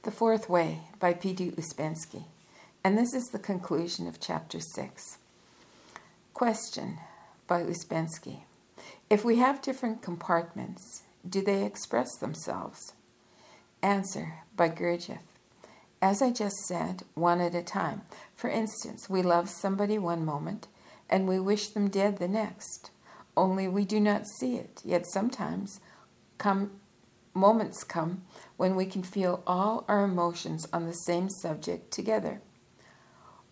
The Fourth Way by P.D. Ouspensky. And this is the conclusion of Chapter 6. Question by Ouspensky. If we have different compartments, do they express themselves? Answer by Gurdjieff. As I just said, one at a time. For instance, we love somebody one moment, and we wish them dead the next. Only we do not see it, yet sometimes moments come when we can feel all our emotions on the same subject together.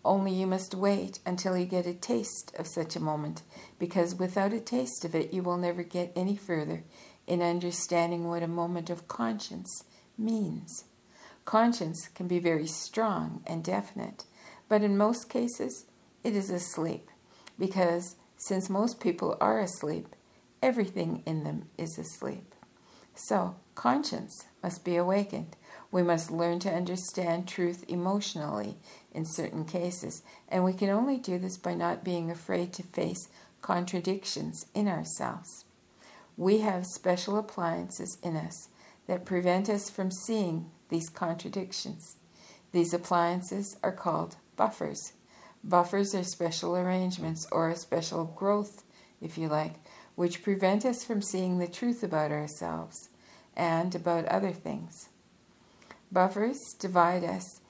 Only you must wait until you get a taste of such a moment, because without a taste of it you will never get any further in understanding what a moment of conscience means. Conscience can be very strong and definite, but in most cases it is asleep, because since most people are asleep, everything in them is asleep. So, conscience must be awakened. We must learn to understand truth emotionally in certain cases, and we can only do this by not being afraid to face contradictions in ourselves. We have special appliances in us that prevent us from seeing these contradictions. These appliances are called buffers. Buffers are special arrangements, or a special growth, if you like, which prevent us from seeing the truth about ourselves and about other things. Buffers divide us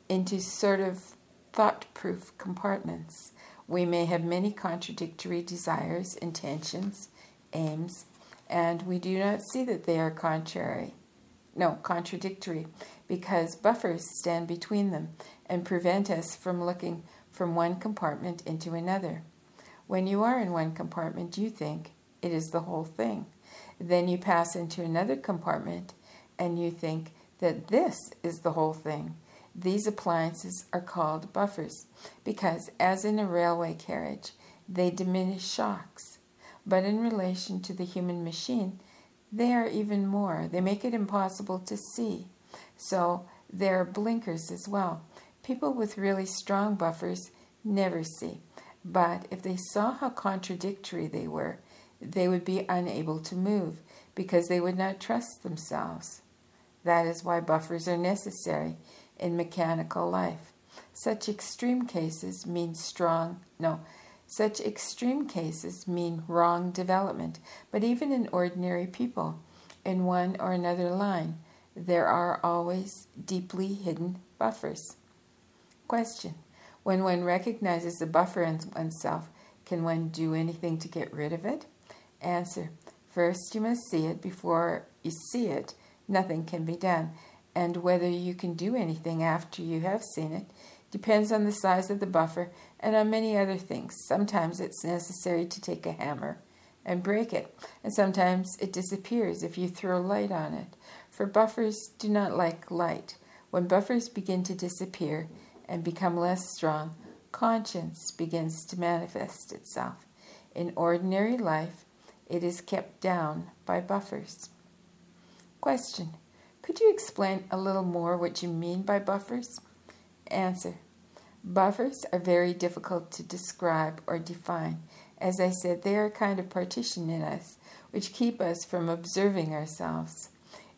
into sort of thought-proof compartments. We may have many contradictory desires, intentions, aims, and we do not see that they are contradictory, because buffers stand between them and prevent us from looking from one compartment into another. When you are in one compartment, you think it is the whole thing. Then you pass into another compartment and you think that this is the whole thing. These appliances are called buffers because, as in a railway carriage, they diminish shocks. But in relation to the human machine, they are even more. They make it impossible to see. So there are blinkers as well. People with really strong buffers never see. But if they saw how contradictory they were, they would be unable to move because they would not trust themselves. That is why buffers are necessary in mechanical life. Such extreme cases mean wrong development. But even in ordinary people, in one or another line, there are always deeply hidden buffers. Question. When one recognizes a buffer in oneself, can one do anything to get rid of it? Answer. First, you must see it. Before you see it, nothing can be done. And whether you can do anything after you have seen it depends on the size of the buffer and on many other things. Sometimes it's necessary to take a hammer and break it, and sometimes it disappears if you throw light on it. For buffers do not like light. When buffers begin to disappear and become less strong, conscience begins to manifest itself. In ordinary life, it is kept down by buffers. Question. Could you explain a little more what you mean by buffers? Answer. Buffers are very difficult to describe or define. As I said, they are a kind of partition in us, which keep us from observing ourselves.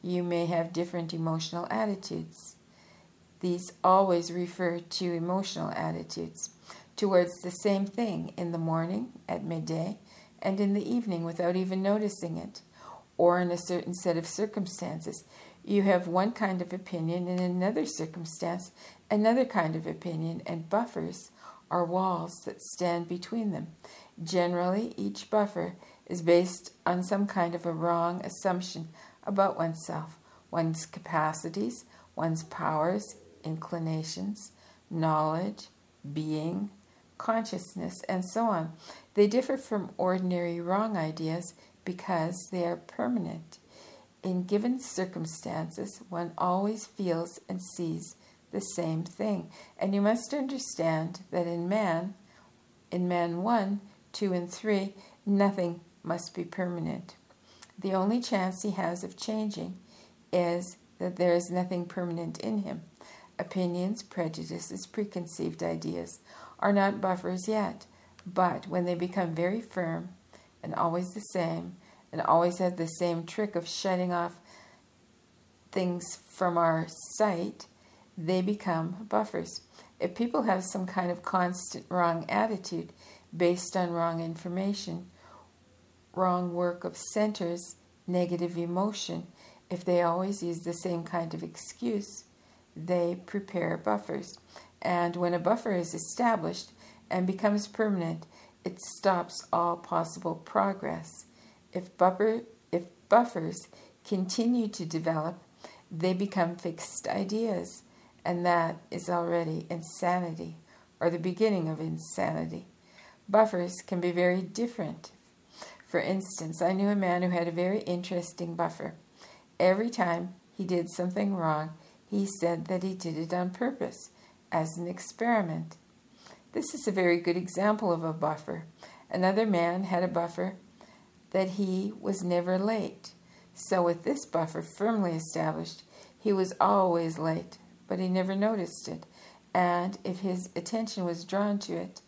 You may have different emotional attitudes. These always refer to emotional attitudes towards the same thing in the morning, at midday, and in the evening without even noticing it, or in a certain set of circumstances. You have one kind of opinion, in another circumstance, another kind of opinion, and buffers are walls that stand between them. Generally, each buffer is based on some kind of a wrong assumption about oneself, one's capacities, one's powers, inclinations, knowledge, being, consciousness, and so on. They differ from ordinary wrong ideas because they are permanent. In given circumstances, one always feels and sees the same thing. And you must understand that in man 1, 2, and 3, nothing must be permanent. The only chance he has of changing is that there is nothing permanent in him. Opinions, prejudices, preconceived ideas are not buffers yet, but when they become very firm and always the same, and always have the same trick of shutting off things from our sight, they become buffers. If people have some kind of constant wrong attitude based on wrong information, wrong work of centers, negative emotion, if they always use the same kind of excuse, they prepare buffers. And when a buffer is established and becomes permanent, it stops all possible progress. If buffers continue to develop, they become fixed ideas, and that is already insanity, or the beginning of insanity. Buffers can be very different. For instance, I knew a man who had a very interesting buffer. Every time he did something wrong, he said that he did it on purpose, as an experiment. This is a very good example of a buffer. Another man had a buffer that he was never late. So with this buffer firmly established, he was always late, but he never noticed it. And if his attention was drawn to it,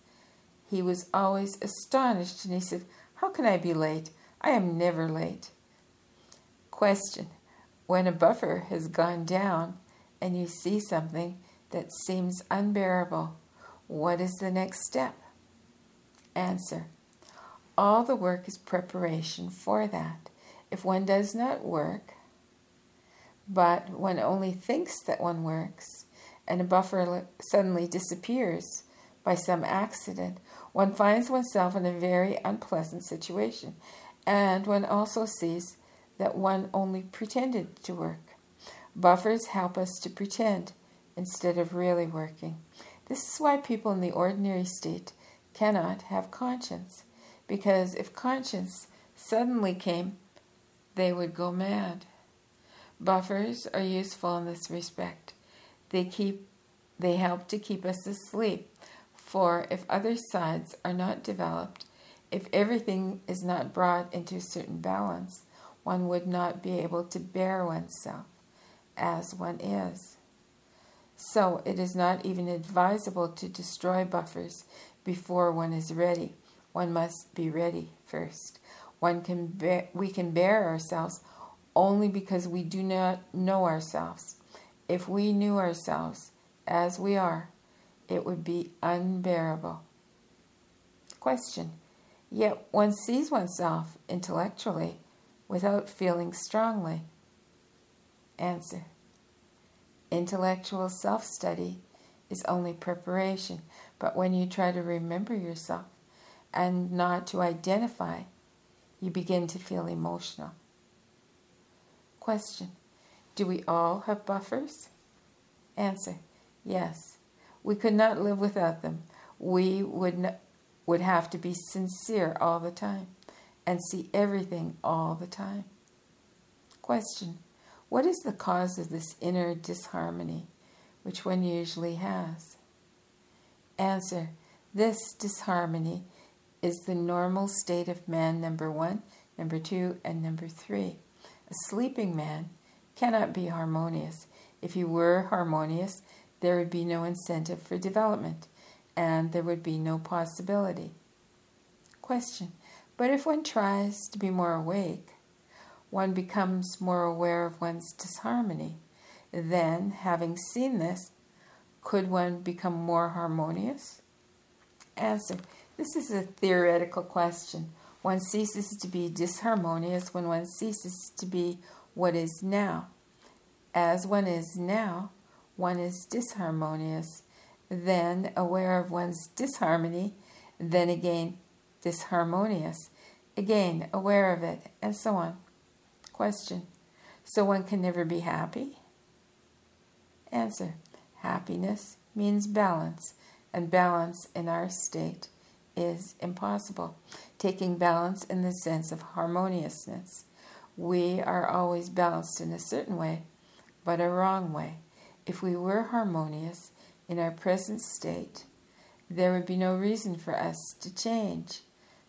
he was always astonished, and he said, "How can I be late? I am never late." Question: when a buffer has gone down and you see something that seems unbearable, what is the next step? Answer: all the work is preparation for that. If one does not work, but one only thinks that one works, and a buffer suddenly disappears by some accident, one finds oneself in a very unpleasant situation, and one also sees that one only pretended to work. Buffers help us to pretend instead of really working. This is why people in the ordinary state cannot have conscience, because if conscience suddenly came, they would go mad. Buffers are useful in this respect. They help to keep us asleep, for if other sides are not developed, if everything is not brought into a certain balance, one would not be able to bear oneself as one is. So it is not even advisable to destroy buffers before one is ready. One must be ready first. We can bear ourselves only because we do not know ourselves. If we knew ourselves as we are, it would be unbearable. Question: yet one sees oneself intellectually without feeling strongly. Answer: intellectual self-study is only preparation, but when you try to remember yourself and not to identify, you begin to feel emotional. Question: do we all have buffers? Answer: yes. We could not live without them. We would have to be sincere all the time and see everything all the time. Question: what is the cause of this inner disharmony which one usually has? Answer: this disharmony is the normal state of man number 1, number 2, and number 3. A sleeping man cannot be harmonious. If he were harmonious, there would be no incentive for development, and there would be no possibility. Question: but if one tries to be more awake, one becomes more aware of one's disharmony. Then, having seen this, could one become more harmonious? Answer: this is a theoretical question. One ceases to be disharmonious when one ceases to be what is now. As one is now, one is disharmonious, then aware of one's disharmony, then again disharmonious, again aware of it, and so on. Question: so one can never be happy? Answer: happiness means balance, and balance in our state is impossible. Taking balance in the sense of harmoniousness, we are always balanced in a certain way, but a wrong way. If we were harmonious in our present state, there would be no reason for us to change.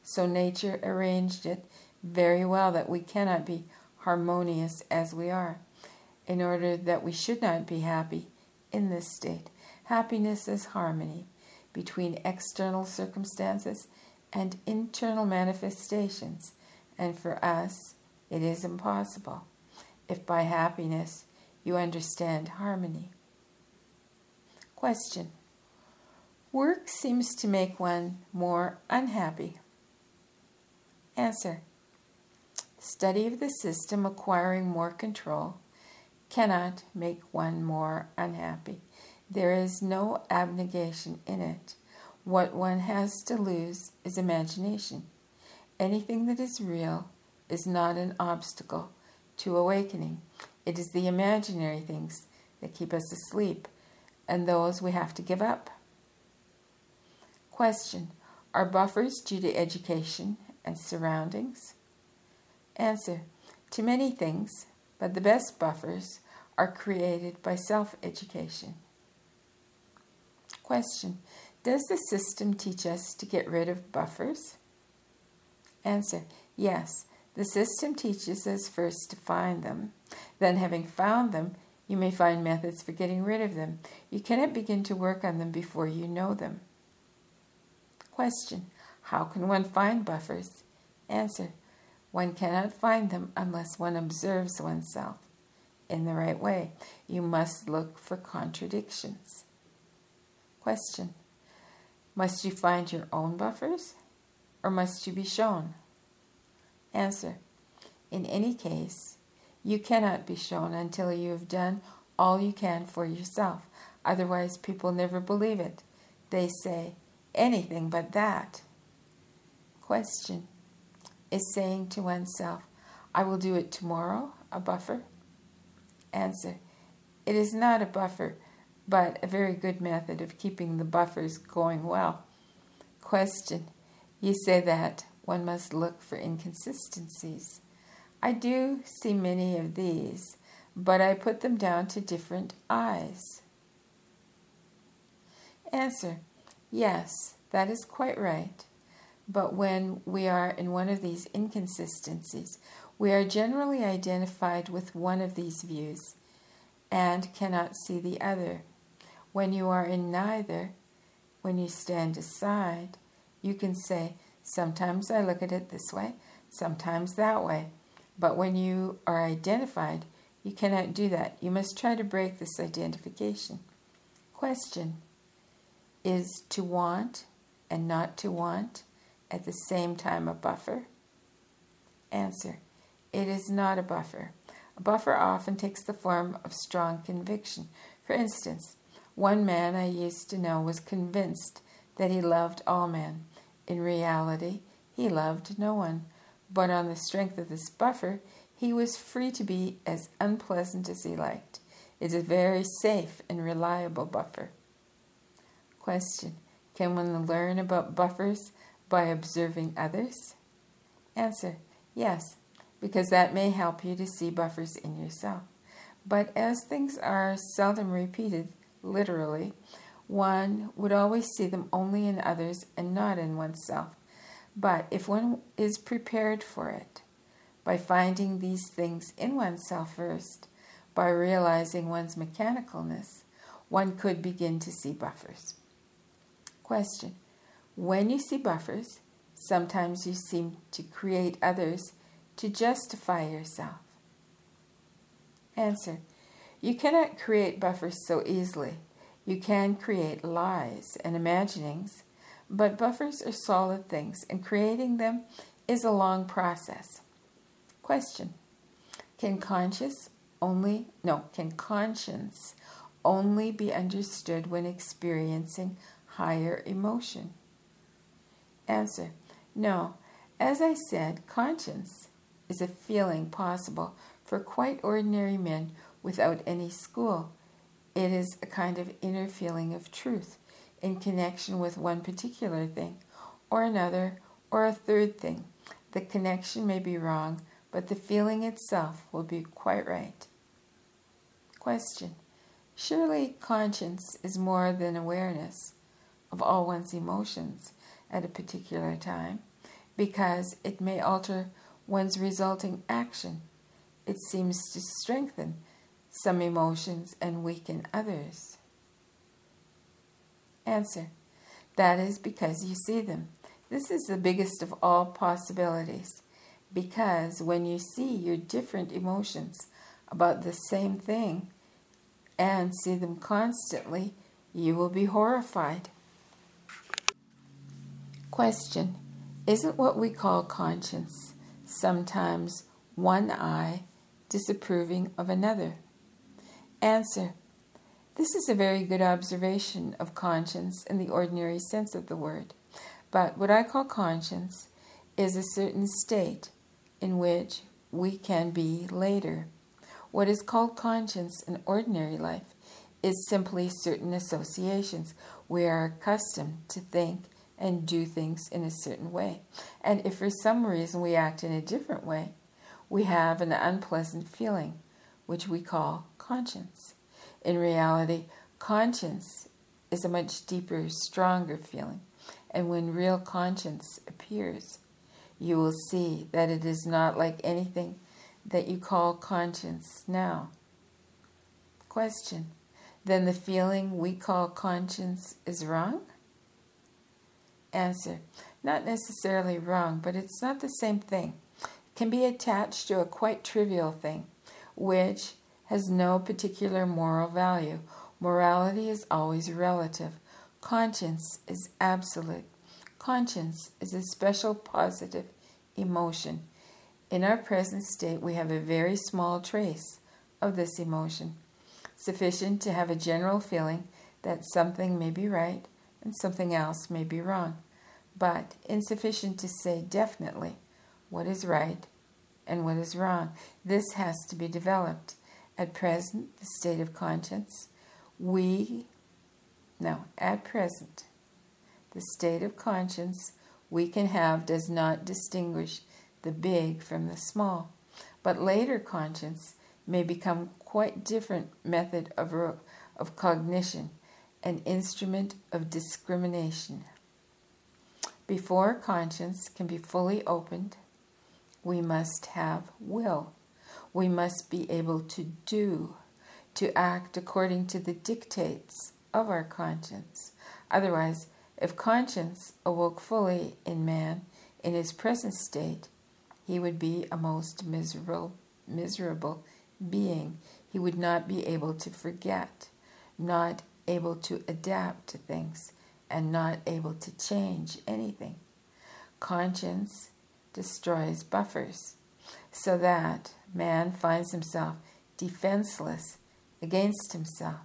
So nature arranged it very well that we cannot be harmonious as we are, in order that we should not be happy in this state. Happiness is harmony between external circumstances and internal manifestations, and for us it is impossible. If by happiness you understand harmony. Question. Work seems to make one more unhappy. Answer. Study of the system acquiring more control cannot make one more unhappy. There is no abnegation in it. What one has to lose is imagination. Anything that is real is not an obstacle to awakening. It is the imaginary things that keep us asleep, and those we have to give up. Question. Are buffers due to education and surroundings? Answer. To many things, but the best buffers are created by self-education. Question. Does the system teach us to get rid of buffers? Answer. Yes. The system teaches us first to find them. Then, having found them, you may find methods for getting rid of them. You cannot begin to work on them before you know them. Question. How can one find buffers? Answer. One cannot find them unless one observes oneself in the right way. You must look for contradictions. Question. Must you find your own buffers, or must you be shown? Answer. In any case, you cannot be shown until you have done all you can for yourself. Otherwise, people never believe it. They say, anything but that. Question. Is saying to oneself, I will do it tomorrow, a buffer? Answer. It is not a buffer, but a very good method of keeping the buffers going well. Question. You say that one must look for inconsistencies. I do see many of these, but I put them down to different eyes. Answer. Yes, that is quite right. But when we are in one of these inconsistencies, we are generally identified with one of these views and cannot see the other. When you are in neither, when you stand aside, you can say, sometimes I look at it this way, sometimes that way. But when you are identified, you cannot do that. You must try to break this identification. Question. Is to want and not to want at the same time a buffer? Answer. It is not a buffer. A buffer often takes the form of strong conviction. For instance, one man I used to know was convinced that he loved all men. In reality, he loved no one. But on the strength of this buffer, he was free to be as unpleasant as he liked. It is a very safe and reliable buffer. Question. Can one learn about buffers by observing others? Answer. Yes, because that may help you to see buffers in yourself. But as things are seldom repeated literally, one would always see them only in others and not in oneself. But if one is prepared for it, by finding these things in oneself first, by realizing one's mechanicalness, one could begin to see buffers. Question. When you see buffers, sometimes you seem to create others to justify yourself. Answer. You cannot create buffers so easily. You can create lies and imaginings, but buffers are solid things, and creating them is a long process. Question. Can conscience only be understood when experiencing higher emotion? Answer. No. As I said, conscience is a feeling possible for quite ordinary men without any school. It is a kind of inner feeling of truth in connection with one particular thing, or another, or a third thing. The connection may be wrong, but the feeling itself will be quite right. Question. Surely conscience is more than awareness of all one's emotions at a particular time, because it may alter one's resulting action. It seems to strengthen some emotions and weaken others. Answer. That is because you see them. This is the biggest of all possibilities, because when you see your different emotions about the same thing, and see them constantly, you will be horrified. Question: isn't what we call conscience sometimes one eye disapproving of another? Answer: this is a very good observation of conscience in the ordinary sense of the word. But what I call conscience is a certain state in which we can be later. What is called conscience in ordinary life is simply certain associations. We are accustomed to think and do things in a certain way. And if for some reason we act in a different way, we have an unpleasant feeling, which we call conscience. In reality, conscience is a much deeper, stronger feeling. And when real conscience appears, you will see that it is not like anything that you call conscience now. Question: then the feeling we call conscience is wrong? Answer: not necessarily wrong, but it's not the same thing. It can be attached to a quite trivial thing, which has no particular moral value. Morality is always relative. Conscience is absolute. Conscience is a special positive emotion. In our present state, we have a very small trace of this emotion, sufficient to have a general feeling that something may be right and something else may be wrong, but insufficient to say definitely what is right and what is wrong. This has to be developed. At present, the state of conscience, the state of conscience we can have does not distinguish the big from the small. But later conscience may become quite different method of cognition, an instrument of discrimination. Before conscience can be fully opened, we must have will. We must be able to do, to act according to the dictates of our conscience. Otherwise, if conscience awoke fully in man in his present state, he would be a most miserable being. He would not be able to forget, not able to adapt to things, and not able to change anything. Conscience destroys buffers, so that man finds himself defenseless against himself,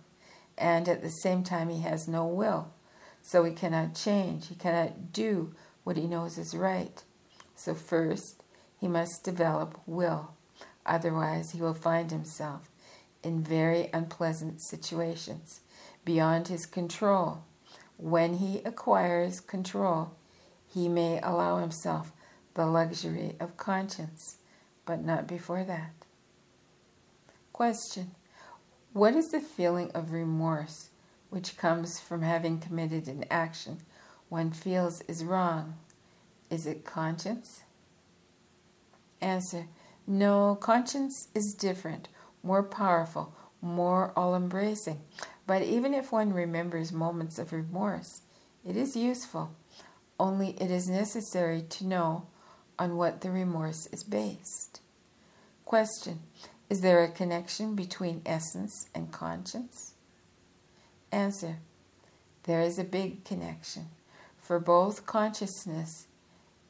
and at the same time he has no will, so he cannot change, he cannot do what he knows is right. So first, he must develop will, otherwise he will find himself in very unpleasant situations, beyond his control. When he acquires control, he may allow himself the luxury of conscience, but not before that. Question: what is the feeling of remorse which comes from having committed an action one feels is wrong? Is it conscience? Answer: no, conscience is different, more powerful, more all-embracing. But even if one remembers moments of remorse, it is useful. Only it is necessary to know on what the remorse is based. Question: is there a connection between essence and conscience? Answer: there is a big connection, for both consciousness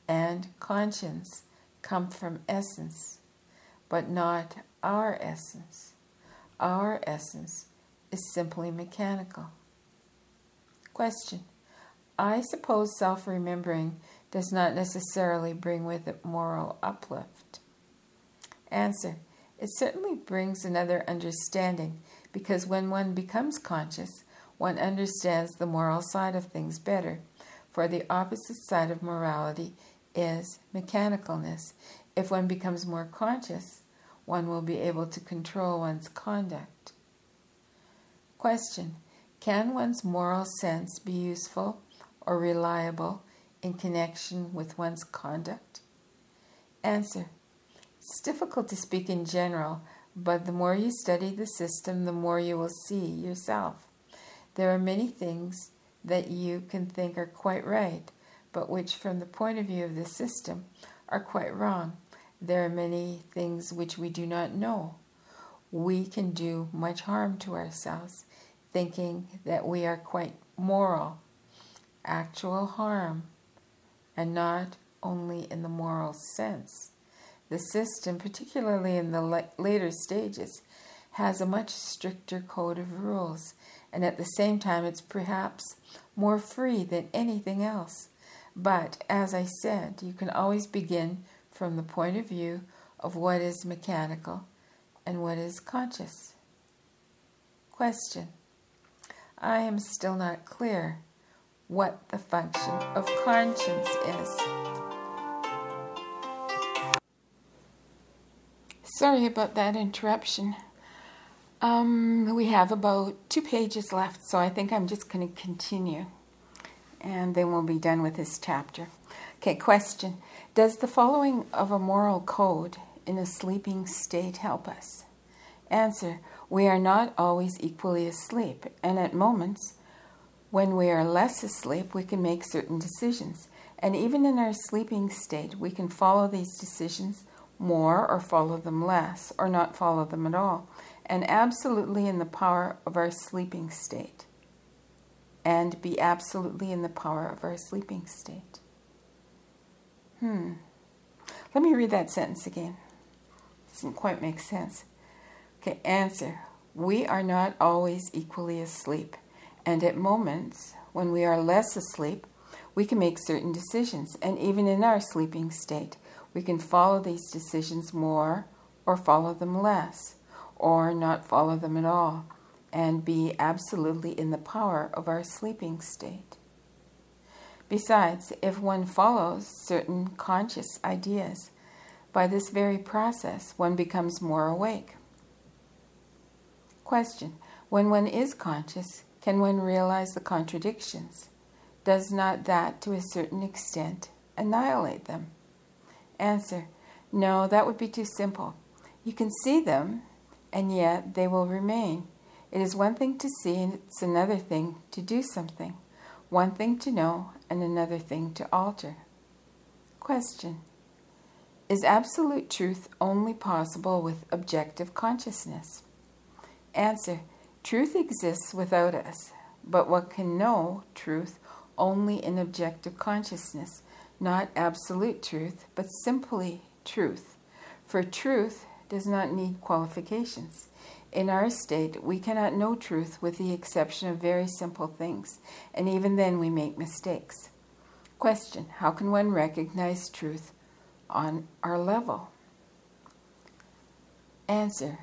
and conscience come from essence, but not our essence. Our essence is simply mechanical. Question: I suppose self-remembering does not necessarily bring with it moral uplift. Answer: it certainly brings another understanding, because when one becomes conscious, one understands the moral side of things better, for the opposite side of morality is mechanicalness. If one becomes more conscious, one will be able to control one's conduct. Question: can one's moral sense be useful or reliable in connection with one's conduct? Answer: it's difficult to speak in general, but the more you study the system, the more you will see yourself. There are many things that you can think are quite right, but which from the point of view of the system are quite wrong. There are many things which we do not know. we can do much harm to ourselves, thinking that we are quite moral. Actual harm, and not only in the moral sense. The system, particularly in the later stages, has a much stricter code of rules, and at the same time it's perhaps more free than anything else. But, as I said, you can always begin from the point of view of what is mechanical and what is conscious. Question. I am still not clear what the function of conscience is. Sorry about that interruption. We have about 2 pages left, so I think I'm just going to continue, and then we'll be done with this chapter. Okay, question. Does the following of a moral code in a sleeping state help us? Answer. We are not always equally asleep, and at moments when we are less asleep, we can make certain decisions. And even in our sleeping state, we can follow these decisions more or follow them less or not follow them at all. And absolutely in the power of our sleeping state. And be absolutely in the power of our sleeping state. Let me read that sentence again. Doesn't quite make sense. Okay, answer. We are not always equally asleep. And at moments when we are less asleep, we can make certain decisions. And even in our sleeping state, we can follow these decisions more or follow them less, or not follow them at all, and be absolutely in the power of our sleeping state. Besides, if one follows certain conscious ideas, by this very process, one becomes more awake. Question. When one is conscious, can one realize the contradictions? Does not that, to a certain extent, annihilate them? Answer. No, that would be too simple. You can see them, and yet they will remain. It is one thing to see, and it's another thing to do something. One thing to know, and another thing to alter. Question. Is absolute truth only possible with objective consciousness? Answer. Truth exists without us, but one can know truth only in objective consciousness, not absolute truth, but simply truth. For truth does not need qualifications. In our state, we cannot know truth with the exception of very simple things, and even then we make mistakes. Question. How can one recognize truth on our level? Answer.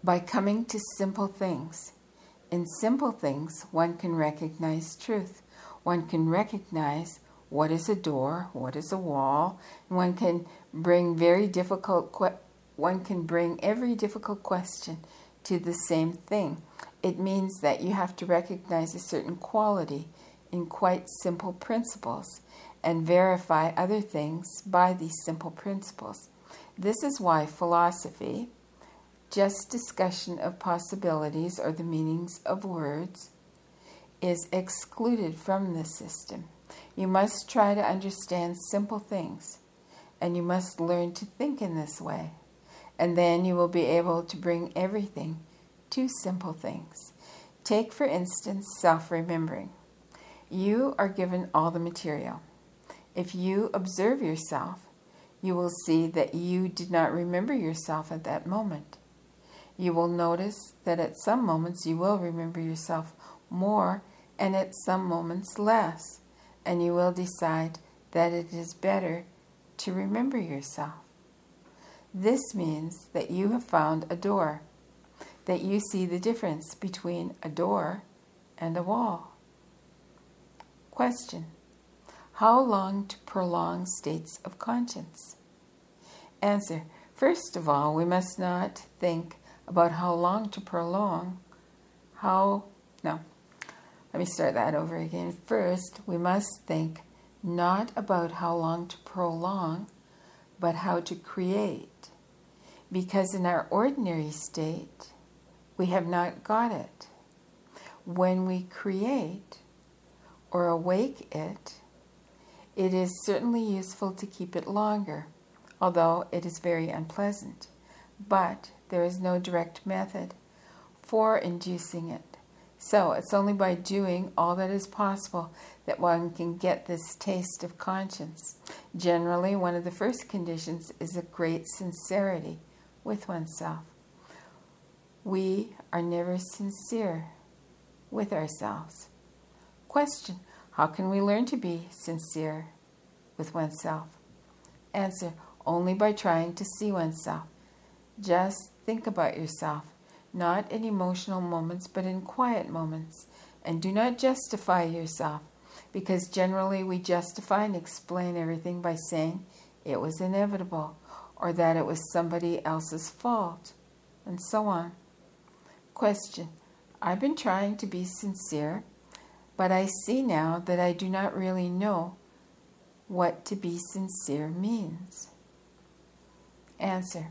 By coming to simple things. In simple things, one can recognize truth. One can recognize what is a door, what is a wall, and one can bring every difficult question to the same thing. It means that you have to recognize a certain quality in quite simple principles and verify other things by these simple principles. This is why philosophy, just discussion of possibilities or the meanings of words, is excluded from this system. You must try to understand simple things, and you must learn to think in this way, and then you will be able to bring everything to simple things. Take, for instance, self-remembering. You are given all the material. If you observe yourself, you will see that you did not remember yourself at that moment. You will notice that at some moments you will remember yourself more and at some moments less, and you will decide that it is better to remember yourself. This means that you have found a door, that you see the difference between a door and a wall. Question. How long to prolong states of conscience? Answer. First of all, we must not think about how long to prolong. Let me start that over again. First, we must think not about how long to prolong, but how to create. Because in our ordinary state, we have not got it. When we create or awake it, it is certainly useful to keep it longer, although it is very unpleasant. But There is no direct method for inducing it. So it's only by doing all that is possible that one can get this taste of conscience. Generally, one of the first conditions is a great sincerity with oneself. We are never sincere with ourselves. Question: how can we learn to be sincere with oneself? Answer: only by trying to see oneself. Just think about yourself, not in emotional moments, but in quiet moments. And do not justify yourself, because generally we justify and explain everything by saying it was inevitable, or that it was somebody else's fault, and so on. Question: I've been trying to be sincere, but I see now that I do not really know what to be sincere means. Answer: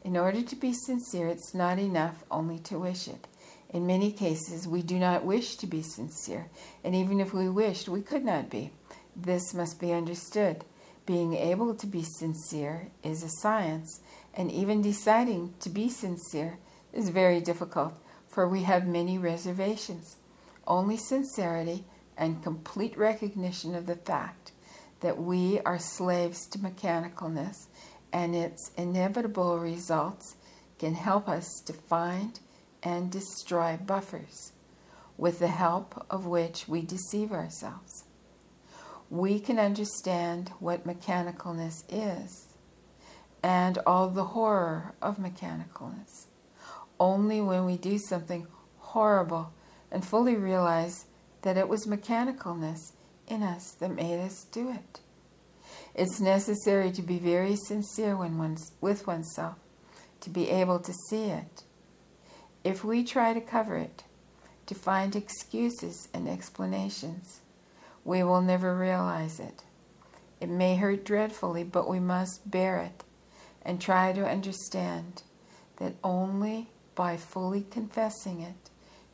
in order to be sincere, it's not enough only to wish it. In many cases, we do not wish to be sincere, and even if we wished, we could not be. This must be understood. Being able to be sincere is a science, and even deciding to be sincere is very difficult, for we have many reservations. Only sincerity and complete recognition of the fact that we are slaves to mechanicalness and its inevitable results can help us to find and destroy buffers, with the help of which we deceive ourselves. We can understand what mechanicalness is and all the horror of mechanicalness only when we do something horrible and fully realize that it was mechanicalness in us that made us do it. It's necessary to be very sincere with oneself to be able to see it. If we try to cover it, to find excuses and explanations, we will never realize it. It may hurt dreadfully, but we must bear it and try to understand that only by fully confessing it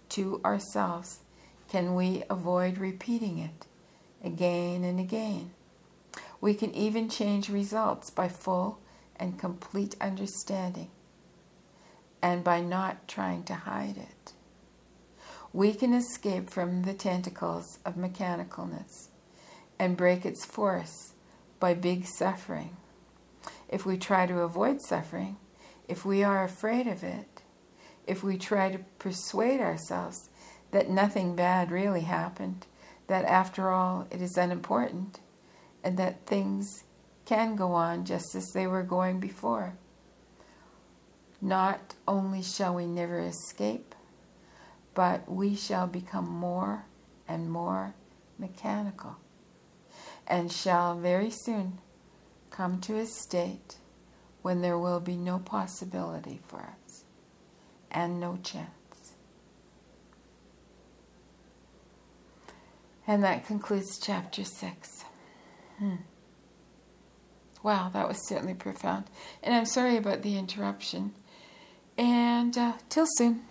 to ourselves can we avoid repeating it again and again. We can even change results by full and complete understanding and by not trying to hide it. We can escape from the tentacles of mechanicalness and break its force by big suffering. If we try to avoid suffering, if we are afraid of it, if we try to persuade ourselves that nothing bad really happened, that after all it is unimportant, and that things can go on just as they were going before, not only shall we never escape, but we shall become more and more mechanical, and shall very soon come to a state when there will be no possibility for us and no chance. And that concludes chapter 6. Wow, that was certainly profound. And I'm sorry about the interruption. And till soon.